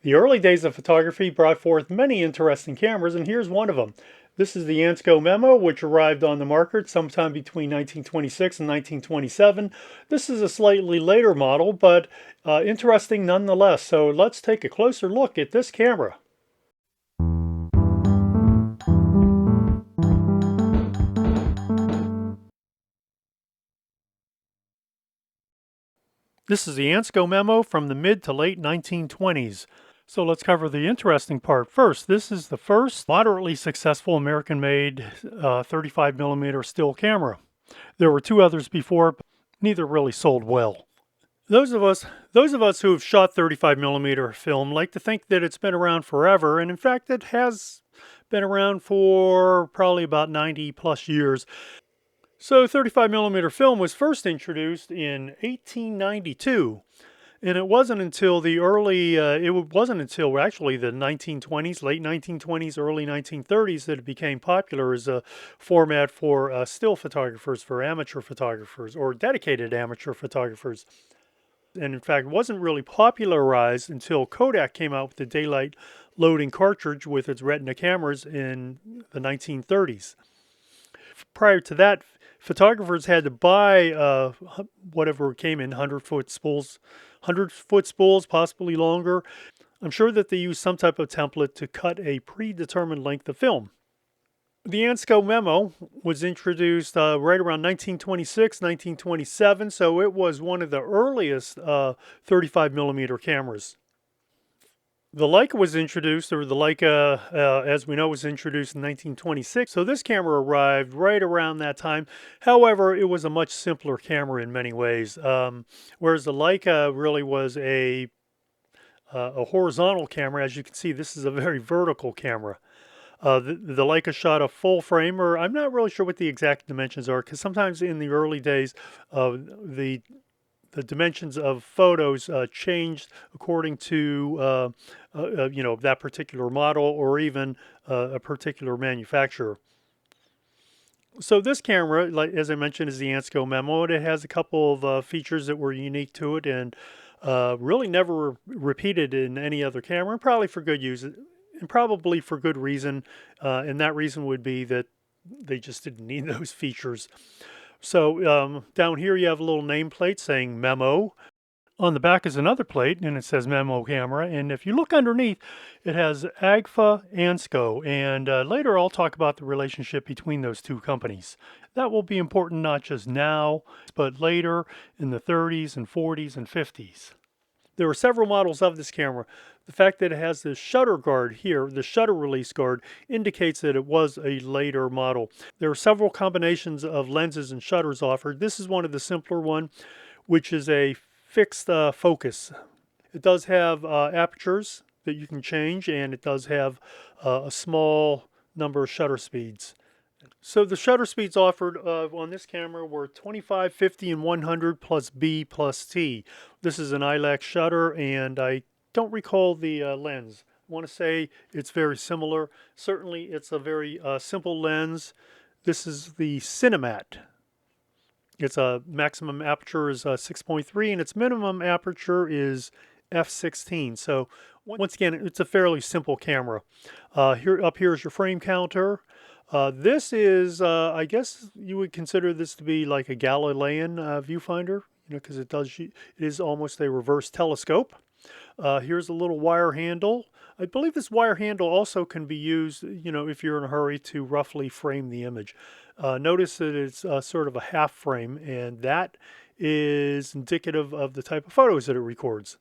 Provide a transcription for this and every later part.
The early days of photography brought forth many interesting cameras, and here's one of them. This is the Ansco Memo, which arrived on the market sometime between 1926 and 1927. This is a slightly later model, but interesting nonetheless. So let's take a closer look at this camera. This is the Ansco Memo from the mid to late 1920s. So let's cover the interesting part first. This is the first moderately successful American-made 35mm still camera. There were two others before, but neither really sold well. Those of us who have shot 35mm film like to think that it's been around forever, and in fact it has been around for probably about 90 plus years. So 35mm film was first introduced in 1892. And it wasn't until the actually the 1920s, late 1920s, early 1930s that it became popular as a format for still photographers, for amateur photographers, or dedicated amateur photographers. And in fact, it wasn't really popularized until Kodak came out with the daylight loading cartridge with its retina cameras in the 1930s. Prior to that, photographers had to buy whatever came in 100-foot spools, possibly longer. I'm sure that they used some type of template to cut a predetermined length of film. The Ansco Memo was introduced right around 1926, 1927, so it was one of the earliest 35mm cameras. The Leica was introduced, or the Leica, as we know, was introduced in 1926. So this camera arrived right around that time. However, it was a much simpler camera in many ways. Whereas the Leica really was a horizontal camera. As you can see, this is a very vertical camera. The Leica shot a full frame, or I'm not really sure what the exact dimensions are, because sometimes in the early days, the dimensions of photos changed according to that particular model or even a particular manufacturer. So this camera, like as I mentioned, is the Ansco Memo. It has a couple of features that were unique to it and really never repeated in any other camera, and probably for good use, and probably for good reason. And that reason would be that they just didn't need those features. So down here you have a little nameplate saying Memo. On the back is another plate, and it says Memo Camera. And if you look underneath, it has Agfa Ansco. And later I'll talk about the relationship between those two companies. That will be important not just now, but later in the 30s and 40s and 50s. There are several models of this camera. The fact that it has this shutter guard here, the shutter release guard, indicates that it was a later model. There are several combinations of lenses and shutters offered. This is one of the simpler one, which is a fixed focus. It does have apertures that you can change, and it does have a small number of shutter speeds. So the shutter speeds offered on this camera were 25, 50, and 100 plus B plus T. This is an ILAC shutter, and I don't recall the lens. I want to say it's very similar. Certainly it's a very simple lens. This is the Cinemat. Its maximum aperture is 6.3 and its minimum aperture is f16. So once again, it's a fairly simple camera. Up here is your frame counter. This is, I guess you would consider this to be like a Galilean viewfinder, because it is almost a reverse telescope. Here's a little wire handle. I believe this wire handle also can be used, if you're in a hurry to roughly frame the image. Notice that it's sort of a half frame, and that is indicative of the type of photos that it records.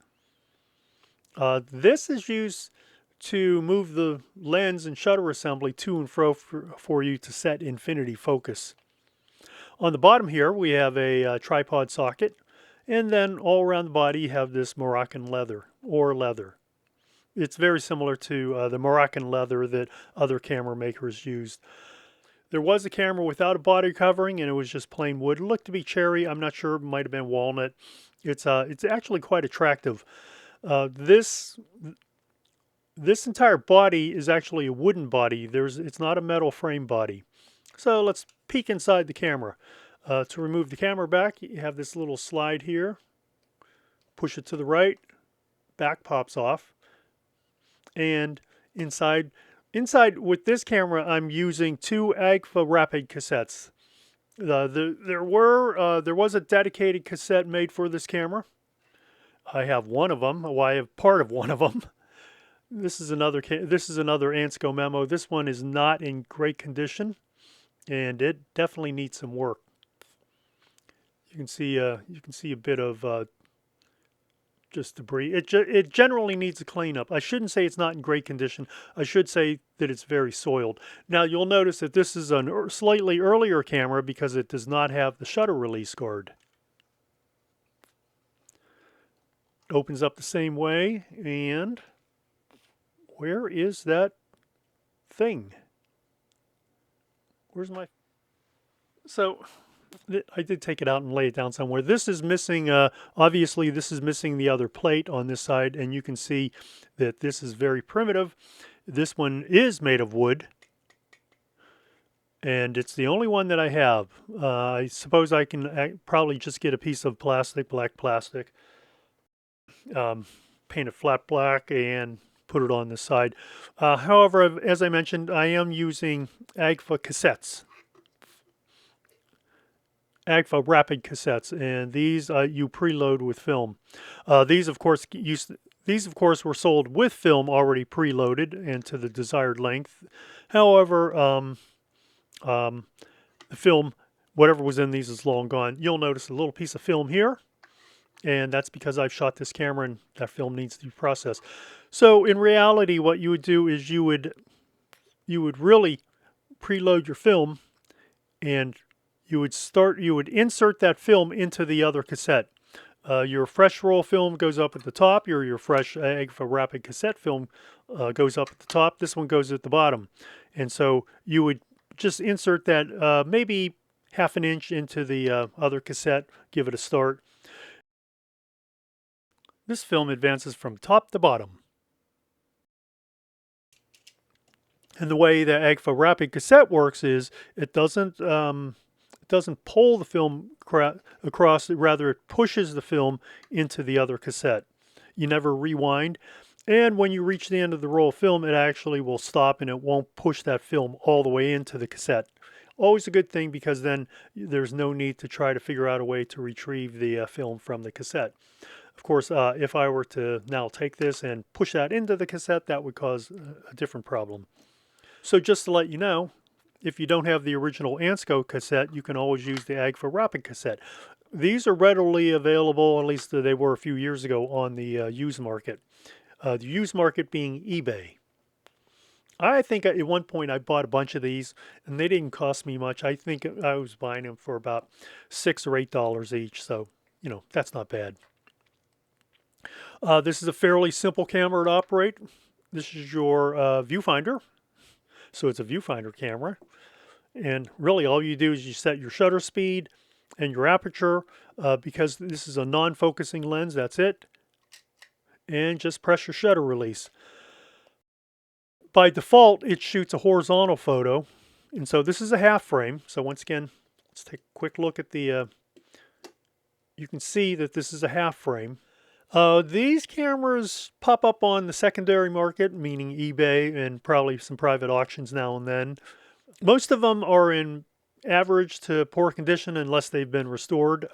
This is used to move the lens and shutter assembly to and fro for you to set infinity focus. On the bottom here we have a tripod socket, and then all around the body you have this Moroccan leather or leather. It's very similar to the Moroccan leather that other camera makers used. There was a camera without a body covering, and it was just plain wood. It looked to be cherry. I'm not sure. It might have been walnut. It's actually quite attractive. This entire body is actually a wooden body. It's not a metal frame body. So let's peek inside the camera. To remove the camera back, you have this little slide here. Push it to the right. Back pops off. And inside with this camera, I'm using two Agfa Rapid cassettes. There was a dedicated cassette made for this camera. I have one of them. Well, I have part of one of them. This is another Ansco Memo. This one is not in great condition, and it definitely needs some work. You can see a bit of just debris. It generally needs a cleanup. I shouldn't say it's not in great condition. I should say that it's very soiled. Now you'll notice that this is a slightly earlier camera because it does not have the shutter release guard. It opens up the same way, and where is that thing? Where's my... So I did take it out and lay it down somewhere. This is missing, obviously this is missing the other plate on this side, and you can see that this is very primitive. This one is made of wood, and it's the only one that I have. I suppose I can probably just get a piece of plastic, black plastic, paint it flat black, and put it on the side. However, as I mentioned, I am using Agfa cassettes. Agfa Rapid cassettes, and these you preload with film. These, of course, were sold with film already preloaded and to the desired length. However, the film, whatever was in these, is long gone. You'll notice a little piece of film here, and that's because I've shot this camera and that film needs to be processed. So in reality, what you would do is you would really preload your film, and you would insert that film into the other cassette. Your fresh roll film goes up at the top. Your fresh Agfa Rapid cassette film goes up at the top. This one goes at the bottom. And so you would just insert that maybe half an inch into the other cassette, give it a start. This film advances from top to bottom. And the way the Agfa Rapid cassette works is it doesn't pull the film across, rather it pushes the film into the other cassette. You never rewind, and when you reach the end of the roll of film, it actually will stop and it won't push that film all the way into the cassette. Always a good thing, because then there's no need to try to figure out a way to retrieve the film from the cassette. Of course, if I were to now take this and push that into the cassette, that would cause a different problem. So just to let you know, if you don't have the original Ansco cassette, you can always use the Agfa Rapid cassette. These are readily available, at least they were a few years ago, on the used market. The used market being eBay. I think at one point I bought a bunch of these, and they didn't cost me much. I think I was buying them for about $6 or $8 each, so, you know, that's not bad. This is a fairly simple camera to operate. This is your viewfinder. So it's a viewfinder camera, and really all you do is you set your shutter speed and your aperture, because this is a non-focusing lens. That's it, and just press your shutter release. By default, it shoots a horizontal photo, and so this is a half frame. So once again, let's take a quick look at the you can see that this is a half frame. These cameras pop up on the secondary market, meaning eBay and probably some private auctions now and then. Most of them are in average to poor condition unless they've been restored.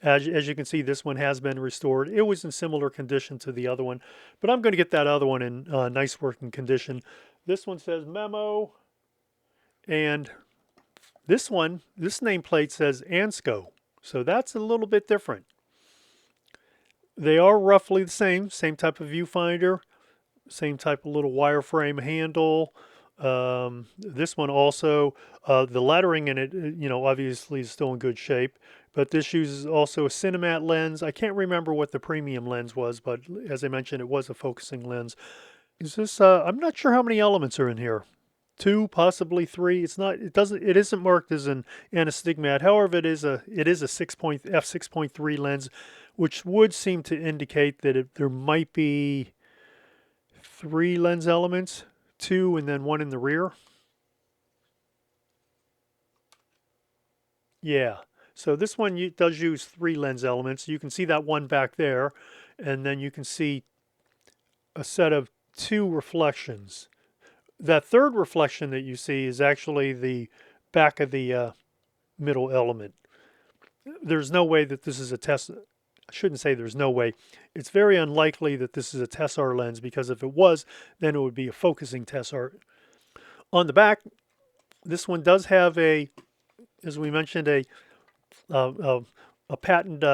As you can see, this one has been restored. It was in similar condition to the other one, but I'm going to get that other one in nice working condition. This one says Memo, and this nameplate says Ansco, so that's a little bit different. They are roughly the same type of viewfinder, same type of little wireframe handle. This one also, the lettering in it, you know, obviously is still in good shape, but this uses also a Cinemat lens. I can't remember what the premium lens was, but as I mentioned, it was a focusing lens. Is this, I'm not sure how many elements are in here. 2, possibly 3. It isn't marked as an anastigmat. However, it is a f6.3 lens, which would seem to indicate that there might be 3 lens elements, 2 and then 1 in the rear. Yeah, so this one does use 3 lens elements. You can see that one back there, and then you can see a set of two reflections. That third reflection that you see is actually the back of the middle element. There's no way that this is a test. I shouldn't say there's no way. It's very unlikely that this is a Tessar lens, because if it was, then it would be a focusing Tessar. On the back, this one does have a, as we mentioned, a patent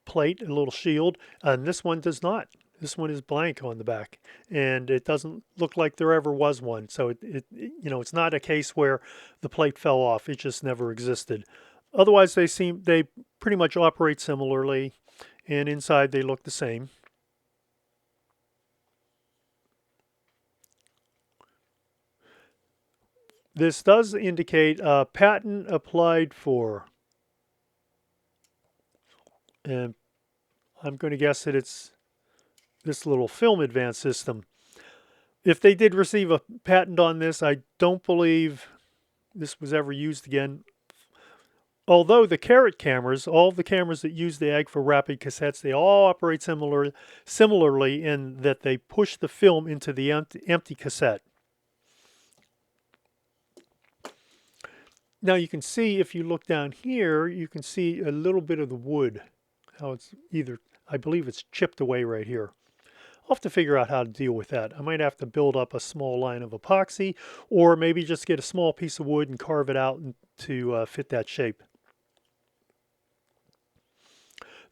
plate, a little shield, and this one does not. This one is blank on the back, and it doesn't look like there ever was one. So it's not a case where the plate fell off. It just never existed. Otherwise, they pretty much operate similarly, and inside they look the same. This does indicate patent applied for, and I'm going to guess that it's this little film advance system. If they did receive a patent on this, I don't believe this was ever used again. Although the Carrot cameras, all the cameras that use the Agfa rapid cassettes, they all operate similarly in that they push the film into the empty cassette. Now you can see, if you look down here, you can see a little bit of the wood. How it's either, I believe it's chipped away right here. I'll have to figure out how to deal with that. I might have to build up a small line of epoxy, or maybe just get a small piece of wood and carve it out to fit that shape.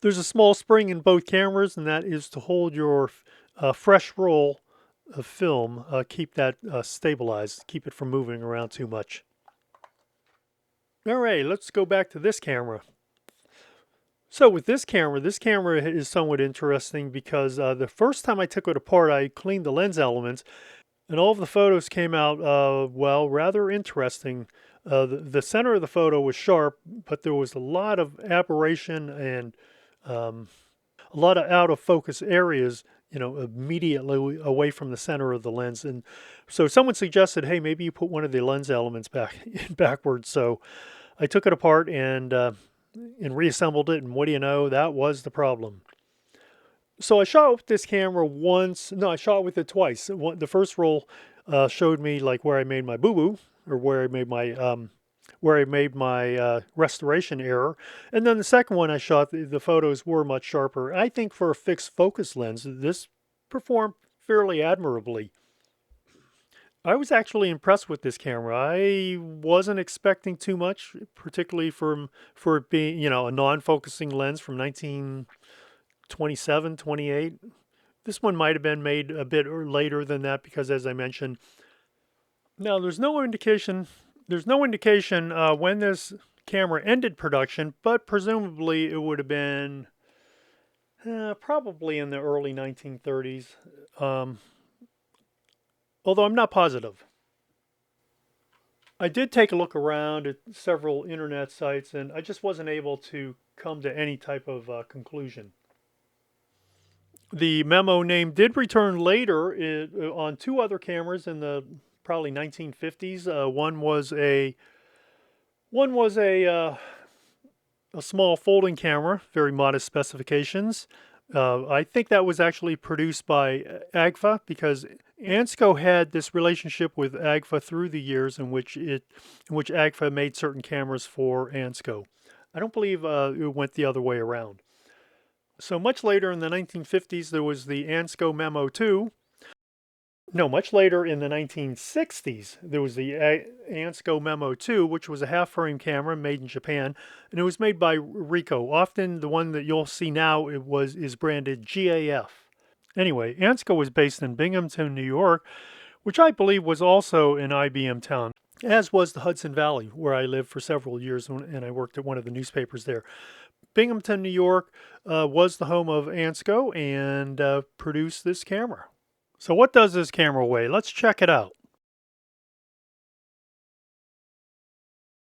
There's a small spring in both cameras, and that is to hold your fresh roll of film, keep that stabilized, keep it from moving around too much. All right, let's go back to this camera. So with this camera is somewhat interesting because the first time I took it apart, I cleaned the lens elements, and all of the photos came out, well, rather interesting. The center of the photo was sharp, but there was a lot of aberration and a lot of out of focus areas, immediately away from the center of the lens. And so someone suggested, hey, maybe you put one of the lens elements backwards. So I took it apart and reassembled it, and what do you know, that was the problem. So I shot with this camera once. No, I shot with it twice. The first roll showed me like where I made my boo-boo, or where I made my restoration error. And then the second one I shot, the photos were much sharper. I think for a fixed focus lens, this performed fairly admirably. I was actually impressed with this camera. I wasn't expecting too much, particularly for it being, a non-focusing lens from 1927, 28. This one might have been made a bit later than that because, as I mentioned, now there's no indication when this camera ended production, but presumably it would have been probably in the early 1930s. Although I'm not positive. I did take a look around at several internet sites, and I just wasn't able to come to any type of conclusion. The Memo name did return later on two other cameras in the probably 1950s. One was a small folding camera, very modest specifications. I think that was actually produced by Agfa, because Ansco had this relationship with Agfa through the years in which Agfa made certain cameras for Ansco. I don't believe it went the other way around. So much later in the 1950s, there was the Ansco Memo 2. No, much later in the 1960s, there was the Ansco Memo 2, which was a half-frame camera made in Japan, and it was made by Ricoh. Often the one that you'll see now is branded GAF. Anyway, Ansco was based in Binghamton, New York, which I believe was also an IBM town, as was the Hudson Valley, where I lived for several years, and I worked at one of the newspapers there. Binghamton, New York was the home of Ansco and produced this camera. So what does this camera weigh? Let's check it out.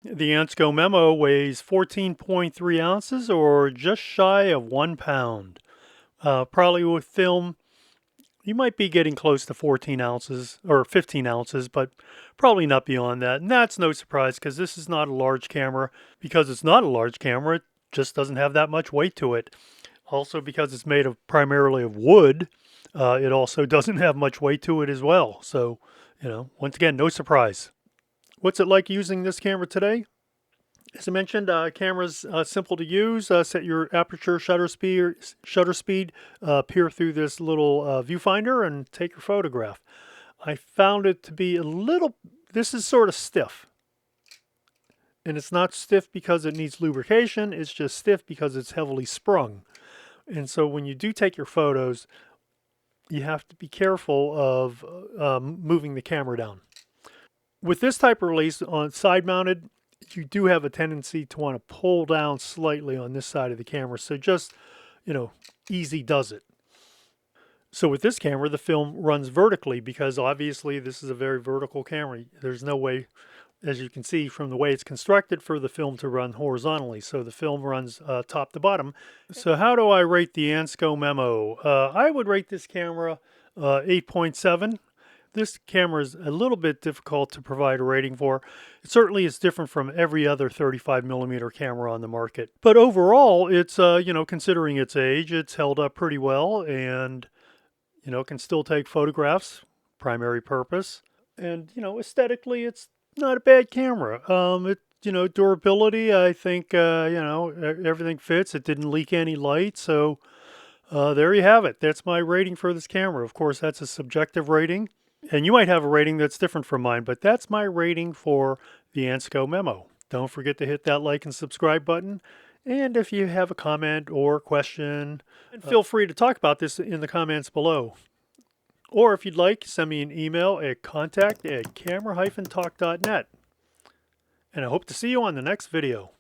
The Ansco Memo weighs 14.3 ounces, or just shy of 1 pound. Probably with film, you might be getting close to 14 ounces or 15 ounces, but probably not beyond that. And that's no surprise, because this is not a large camera. Because it's not a large camera, it just doesn't have that much weight to it. Also, because it's made primarily of wood, It also doesn't have much weight to it as well. So, you know, once again, no surprise. What's it like using this camera today? As I mentioned, camera's simple to use. Set your aperture, shutter speed, peer through this little viewfinder and take your photograph. I found it to be a little, this is sort of stiff. And it's not stiff because it needs lubrication, it's just stiff because it's heavily sprung. And so when you do take your photos, you have to be careful of moving the camera down. With this type of release on side mounted, you do have a tendency to want to pull down slightly on this side of the camera. So just, you know, easy does it. So with this camera, the film runs vertically because obviously this is a very vertical camera. There's no way, as you can see from the way it's constructed, for the film to run horizontally. So the film runs top to bottom. So how do I rate the Ansco Memo? I would rate this camera 8.7. This camera is a little bit difficult to provide a rating for. It certainly is different from every other 35mm camera on the market. But overall, it's, you know, considering its age, it's held up pretty well and, you know, can still take photographs, primary purpose. And, you know, aesthetically, it's not a bad camera. You know, durability, I think, you know, everything fits. It didn't leak any light. So there you have it. That's my rating for this camera. Of course, that's a subjective rating. And you might have a rating that's different from mine, but that's my rating for the Ansco Memo. Don't forget to hit that like and subscribe button. And if you have a comment or question, feel free to talk about this in the comments below. Or if you'd like, send me an email at contact@camera-talk.net. And I hope to see you on the next video.